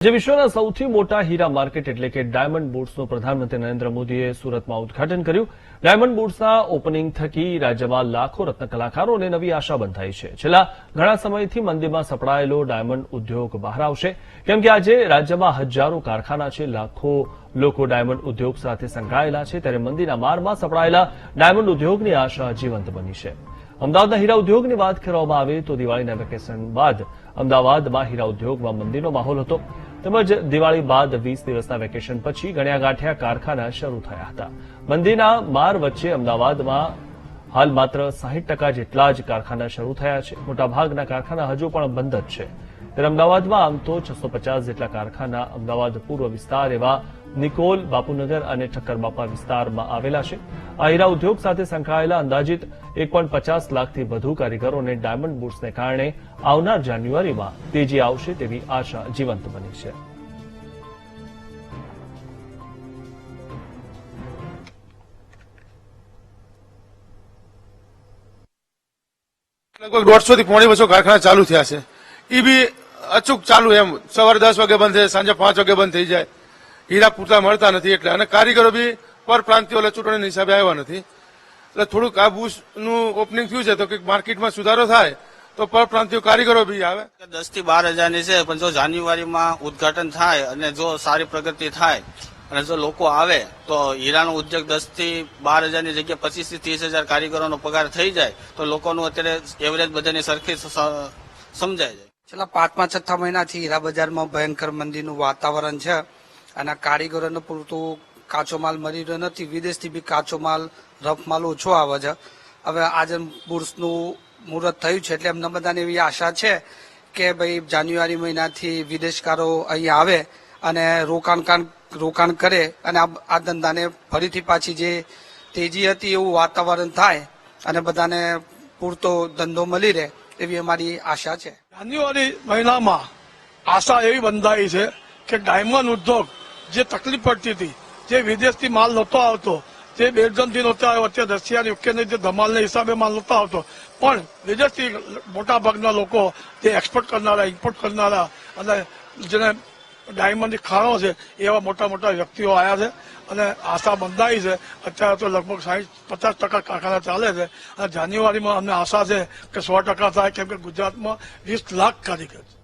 જે વિશ્વના સૌથી મોટા હીરા માર્કેટ એટલે કે ડાયમંડ બુર્સનું પ્રધાનમંત્રી નરેન્દ્ર મોદીએ સુરતમાં ઉદઘાટન કર્યું। ડાયમંડ બુર્સના ઓપનિંગ થકી રાજ્યમાં લાખો રત્ન કલાકારોને નવી આશા બંધાઈ છે। છેલ્લા ઘણા સમયથી મંદીમાં સપડાયેલો ડાયમંડ ઉદ્યોગ બહાર આવશે, કેમ કે આજે રાજ્યમાં હજારો કારખાના છે, લાખો લોકો ડાયમંડ ઉદ્યોગ સાથે સંકળાયેલા છે। ત્યારે મંદીના મારમાં સપડાયેલા ડાયમંડ ઉદ્યોગની આશા જીવંત બની છે। અમદાવાદના હીરા ઉદ્યોગની વાત કરવામાં આવે તો દિવાળીના વેકેશન બાદ અમદાવાદમાં હીરા ઉદ્યોગમાં મંદીનો માહોલ હતો, તેમજ દિવાળી બાદ 20 દિવસના વેકેશન પછી ગણ્યા ગાંઠ્યા કારખાના શરૂ થયા હતા। મંદીના માર વચ્ચે અમદાવાદમાં હાલ માત્ર 60% જેટલા જ કારખાના શરૂ થયા છે। મોટાભાગના કારખાના હજુ પણ બંધ જ છે। ત્યારે અમદાવાદમાં આમ તો 650 જેટલા કારખાના અમદાવાદ પૂર્વ વિસ્તાર એવા નિકોલ, બાપુનગર અને ઠક્કરબાપા વિસ્તારમાં આવેલા છે। આ હીરા ઉદ્યોગ સાથે સંકળાયેલા અંદાજિત 1.50 લાખથી વધુ કારીગરોને ડાયમંડ બુર્સને કારણે આવનાર જાન્યુઆરીમાં તેજી આવશે તેવી આશા જીવંત બની છે। લગભગ 150 થી 250 કારખાના ચાલુ થયા છે। એ બી અચૂક ચાલુ, એમ સવારે 10 વાગે બંધ થાય, સાંજે 5 વાગે બંધ થઈ જાય। હીરા પૂરતા મળતા નથી એટલે, અને કારીગરો બી પર પ્રાંતિયો ચૂંટણીના હિસાબે આવ્યા નથી, એટલે થોડુંક આ બુર્સનું ઓપનિંગ થયું છે તો કંઈક માર્કેટમાં સુધારો થાય તો પર પ્રાંતિયો કારીગરો બી આવે। 10 થી 12 હજારની છે, પણ જો જાન્યુઆરીમાં ઉદઘાટન થાય અને જો સારી પ્રગતિ થાય અને જો લોકો આવે તો હીરાનો ઉદ્યોગ 10 થી 12 હજારની જગ્યાએ 25 થી 30 હજાર કારીગરોનો પગાર થઈ જાય તો લોકોનું અત્યારે એવરેજ બધાની સરખી સમજાય જાય। છેલ્લા 5-6 મહિનાથી હીરા બજારમાં ભયંકર મંદીનું વાતાવરણ છે અને કારીગરોને પૂરતું કાચો માલ મળી રહ્યો નથી। વિદેશથી બી કાચો માલ, રફ માલ ઓછો આવે છે। હવે આજે બુર્સનું મુહૂર્ત થયું છે એટલે એમને બધાને એવી આશા છે કે ભાઈ જાન્યુઆરી મહિનાથી વિદેશકારો અહીં આવે અને રોકાણ કરે અને આ ધંધાને ફરીથી પાછી જે તેજી હતી એવું વાતાવરણ થાય અને બધાને પૂરતો ધંધો મળી રહે એવી અમારી આશા છે। જાન્યુઆરી મહિનામાં આશા એવી બંધાઈ છે કે ડાયમંડ ઉદ્યોગ જે તકલીફ પડતી હતી, જે વિદેશથી માલ નહોતો આવતો, જે બેરજમથી નહોતો આવ્યો, અત્યારે રશિયા યુક્રેનની જે ધમાલના હિસાબે માલ નહોતો આવતો, પણ વિદેશથી મોટાભાગના લોકો જે એક્સપોર્ટ કરનારા, ઇમ્પોર્ટ કરનારા અને જેને ડાયમંડની ખાણો છે એવા મોટા મોટા વ્યક્તિઓ આવ્યા છે અને આશા બંધાઈ છે। અત્યારે તો લગભગ 50% કારખાના ચાલે છે અને જાન્યુઆરીમાં અમને આશા છે કે 100% થાય, કેમ કે ગુજરાતમાં 20 લાખ કારીગર છે।